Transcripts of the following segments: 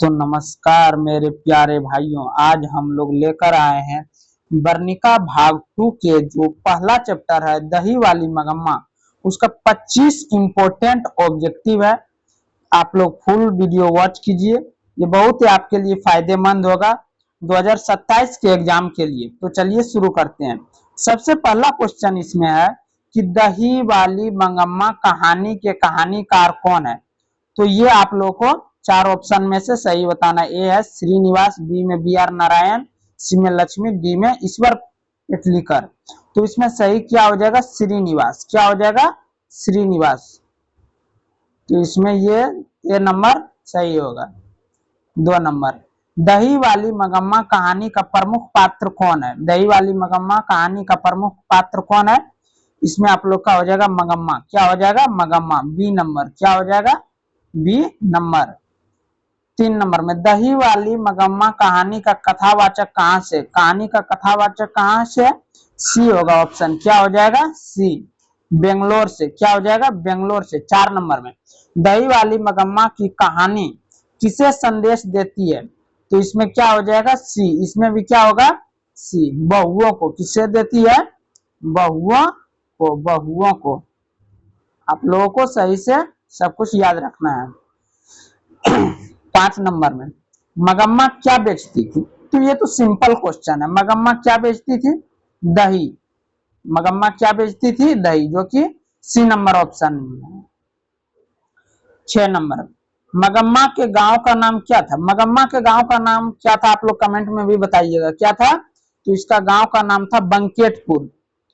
तो नमस्कार मेरे प्यारे भाइयों, आज हम लोग लेकर आए हैं वर्णिका भाग 2 के जो पहला चैप्टर है दही वाली मगम्मा, उसका 25 इंपॉर्टेंट ऑब्जेक्टिव है। आप लोग फुल वीडियो वॉच कीजिए, ये बहुत ही आपके लिए फायदेमंद होगा 2027 के एग्जाम के लिए। तो चलिए शुरू करते हैं। सबसे पहला क्वेश्चन इसमें है कि दही वाली मगम्मा कहानी के कहानीकार कौन है। तो ये आप लोगों को चार ऑप्शन में से सही बताना। ए है श्रीनिवास, बी में बी आर नारायण, सी में लक्ष्मी, डी में ईश्वर पेटलीकर। तो इसमें सही क्या हो जाएगा? श्रीनिवास। क्या हो जाएगा? श्रीनिवास। तो इसमें ये नंबर सही होगा। 2 नंबर, दही वाली मगम्मा कहानी का प्रमुख पात्र कौन है। दही वाली मगम्मा कहानी का प्रमुख पात्र कौन है? इसमें आप लोग का हो जाएगा मगम्मा। क्या हो जाएगा? मगम्मा। B number. क्या हो जाएगा? B number. 3 नंबर में, दही वाली मगम्मा कहानी का कथावाचक कहां से। कहानी का कथावाचक कहां से? सी होगा ऑप्शन। क्या हो जाएगा? सी, बेंगलोर से। क्या हो जाएगा? बेंगलोर से। 4 नंबर में, दही वाली मगम्मा की कहानी किसे संदेश देती है। तो इसमें क्या हो जाएगा? सी। इसमें भी क्या होगा? सी, बहुओं को। किसे देती है? बहुओं को। बहुओं को। आप लोगों को सही से सब कुछ याद रखना है। 5 नंबर में, मगम्मा क्या बेचती थी। तो ये तो सिंपल क्वेश्चन है। मगम्मा क्या बेचती थी? दही। मगम्मा क्या बेचती थी? दही, जो कि सी नंबर ऑप्शन में। 6 नंबर, मगम्मा के गांव का नाम क्या था। मगम्मा के गांव का नाम क्या था? आप लोग कमेंट में भी बताइएगा क्या था। तो इसका गांव का नाम था बंकेटपुर।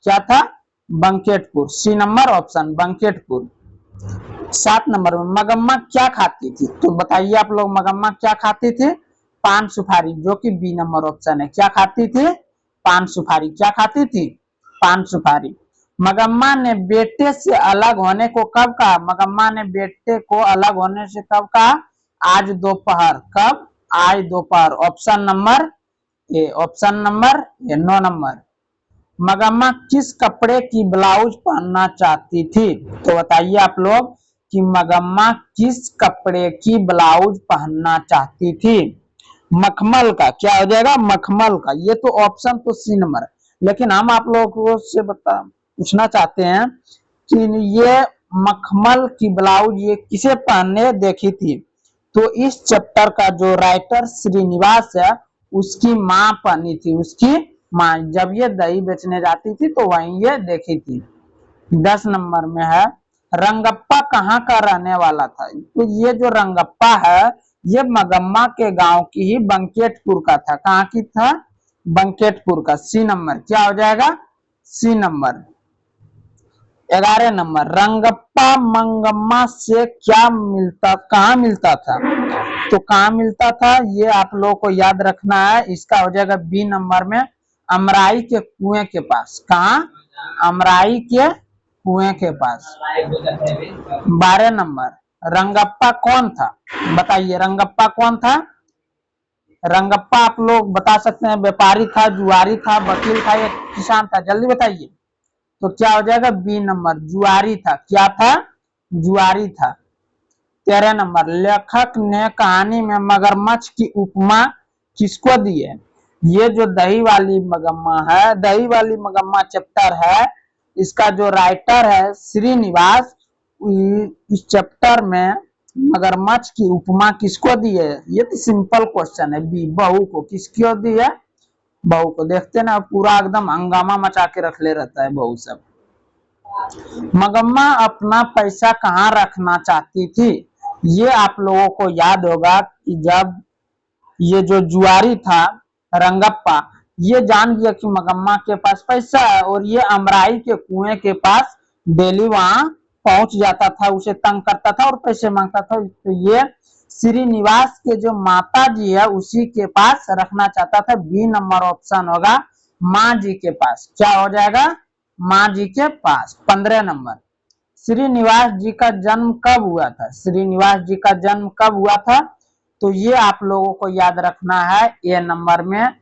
क्या था? Banketpur. C number option, Banketpur. 7 नंबर में, मगम्मा क्या खाती थी। तो बताइए आप लोग, मगम्मा क्या खाती थी? पान सुपारी, जो कि बी नंबर ऑप्शन है। क्या खाती थी? पान सुपारी। क्या खाती थी? पान सुपारी। मगम्मा ने बेटे से अलग होने को कब कहा। मगम्मा ने बेटे को अलग होने से कब कहा? आज दोपहर। कब? आज दोपहर। Option number A. Option number A. 9 नंबर, मगम्मा किस कपड़े की ब्लाउज पहनना चाहती थी। तो बताइए आप लोग कि मगम्मा किस कपड़े की ब्लाउज पहनना चाहती थी। मखमल का। क्या हो जाएगा? मखमल का। ये तो ऑप्शन तो सी नंबर है, लेकिन हम आप लोगों से पूछना चाहते हैं कि ये मखमल की ब्लाउज ये किसे पहनने देखी थी। तो इस चैप्टर का जो राइटर श्रीनिवास है, उसकी माँ पहनी थी। उसकी माँ जब ये दही बेचने जाती थी तो वहीं ये देखी थी। 10 नंबर में है, रंगप्पा कहाँ का रहने वाला था। तो ये जो रंगप्पा है, ये मगम्मा के गांव की ही बंकेटपुर का था। कहाँ की था? बंकेटपुर का। C number. क्या हो जाएगा? C number. 11 number, Rangappa Mangamma से क्या मिलता, कहाँ मिलता था। तो कहाँ मिलता था ये आप लोगों को याद रखना है। इसका हो जाएगा बी नंबर में, अमराई के कुएं के पास। कहाँ? अमराई के कुएं के पास। 12 नंबर, रंगप्पा कौन था। बताइए रंगप्पा कौन था। रंगप्पा आप लोग बता सकते हैं, व्यापारी था, जुआरी था, वकील था या किसान था। जल्दी बताइए। तो क्या हो जाएगा? बी नंबर, जुआरी था। क्या था? जुआरी था। 13 नंबर, लेखक ने कहानी में मगरमच्छ की उपमा किसको दी है। ये जो दही वाली मगम्मा है, दही वाली मगम्मा चैप्टर है, इसका जो राइटर है श्रीनिवास, इस चैप्टर में मगरमच्छ की उपमा किसको दी है। ये तो सिंपल क्वेश्चन है। बी, बहू को। किसको दी है? बहू को। देखते ना, पूरा एकदम हंगामा मचा के रख ले रहता है बहू सब। मगम्मा अपना पैसा कहाँ रखना चाहती थी। ये आप लोगों को याद होगा कि जब ये जो जुआरी था रंगप्पा, ये जान गया कि मगम्मा के पास पैसा है और ये अमराई के कुएं के पास डेली वहां पहुंच जाता था, उसे तंग करता था और पैसे मांगता था। तो ये श्रीनिवास के जो माता जी है उसी के पास रखना चाहता था। बी नंबर ऑप्शन होगा, माँ जी के पास। क्या हो जाएगा? माँ जी के पास। 15 नंबर, श्रीनिवास जी का जन्म कब हुआ था। श्रीनिवास जी का जन्म कब हुआ था। तो ये आप लोगों को याद रखना है। ए नंबर में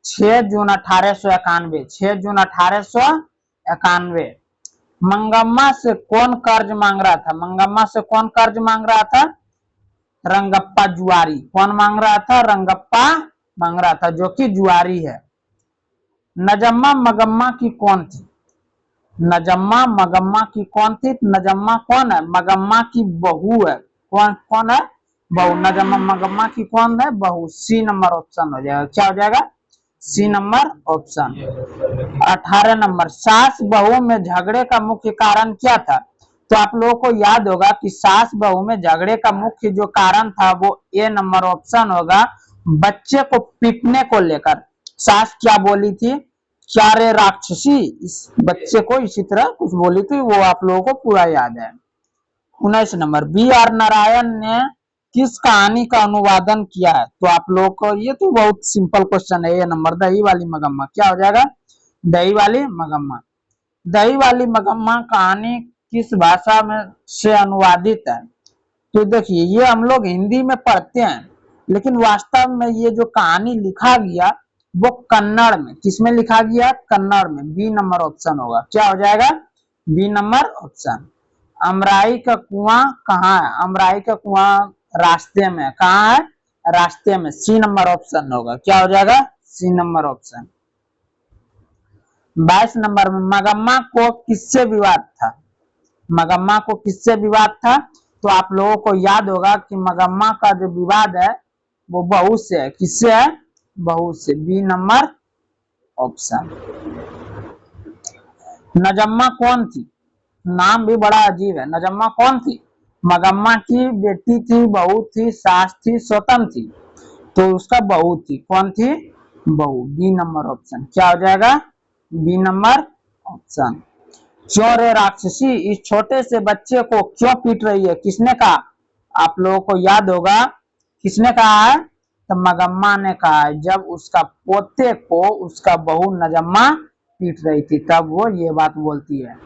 6 जून 1891। 6 जून 1891। मंगम्मा से कौन कर्ज मांग रहा था। मंगम्मा से कौन कर्ज मांग रहा था। रंगप्पा जुआरी। कौन मांग रहा था? रंगप्पा मांग रहा था, जो कि जुआरी है। नजम्मा मगम्मा की कौन थी? नजम्मा मगम्मा की कौन थी? नजम्मा कौन है? मगम्मा की बहू है। कौन कौन है? बहू। नजम्मा मगम्मा की कौन है? बहू। सी नंबर ऑप्शन हो जाएगा। क्या हो जाएगा? C number option. 18 नंबर, सास बहू में झगड़े का मुख्य कारण क्या था? तो आप लोगों को याद होगा कि सास बहू में झगड़े का मुख्य जो कारण था वो ए नंबर ऑप्शन होगा, बच्चे को पीटने को लेकर। सास क्या बोली थी? क्या रे राक्षसी, इस बच्चे को इसी तरह कुछ बोली थी, वो आप लोगों को पूरा याद है। 19 नंबर, बी आर नारायण ने किस कहानी का अनुवादन किया है? तो आप लोग को ये तो बहुत सिंपल क्वेश्चन है। ये नंबर, दही वाली मगम्मा। क्या हो जाएगा? दही वाली मगम्मा। दही वाली मगम्मा कहानी किस भाषा में से अनुवादित है? तो देखिए, ये हम लोग हिंदी में पढ़ते हैं, लेकिन वास्तव में ये जो कहानी लिखा गया वो कन्नड़ में। किसमें लिखा गया? कन्नड़ में। बी नंबर ऑप्शन होगा। क्या हो जाएगा? B number option. अमराई का कुआं कहाँ है? अमराई का कुआं रास्ते में। कहाँ है? रास्ते में। सी नंबर ऑप्शन होगा। क्या हो जाएगा? C number option. 22 नंबर में, मगम्मा को किससे विवाद था? मगम्मा को किससे विवाद था? तो आप लोगों को याद होगा कि मगम्मा का जो विवाद है वो बहू से है। किससे है? बहू से। B number option. नजम्मा कौन थी? नाम भी बड़ा अजीब है। नजम्मा कौन थी? मगम्मा की बेटी थी, बहू थी, सास थी, स्वतंत्र थी? तो उसका बहू थी। कौन थी? बहू। B number option. क्या हो जाएगा? B number option. क्यों रे राक्षसी, इस छोटे से बच्चे को क्यों पीट रही है? किसने कहा? आप लोगों को याद होगा किसने कहा है? तो मगम्मा ने कहा है। जब उसका पोते को उसका बहू नजम्मा पीट रही थी तब वो ये बात बोलती है।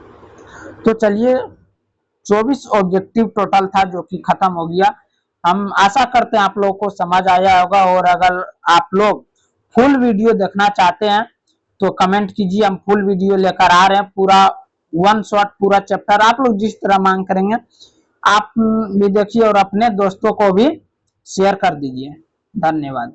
तो चलिए, 24 ऑब्जेक्टिव टोटल था जो कि खत्म हो गया। हम आशा करते हैं आप लोगों को समझ आया होगा, और अगर आप लोग फुल वीडियो देखना चाहते हैं तो कमेंट कीजिए, हम फुल वीडियो लेकर आ रहे हैं। पूरा वन शॉट पूरा चैप्टर आप लोग जिस तरह मांग करेंगे आप भी देखिए, और अपने दोस्तों को भी शेयर कर दीजिए। धन्यवाद।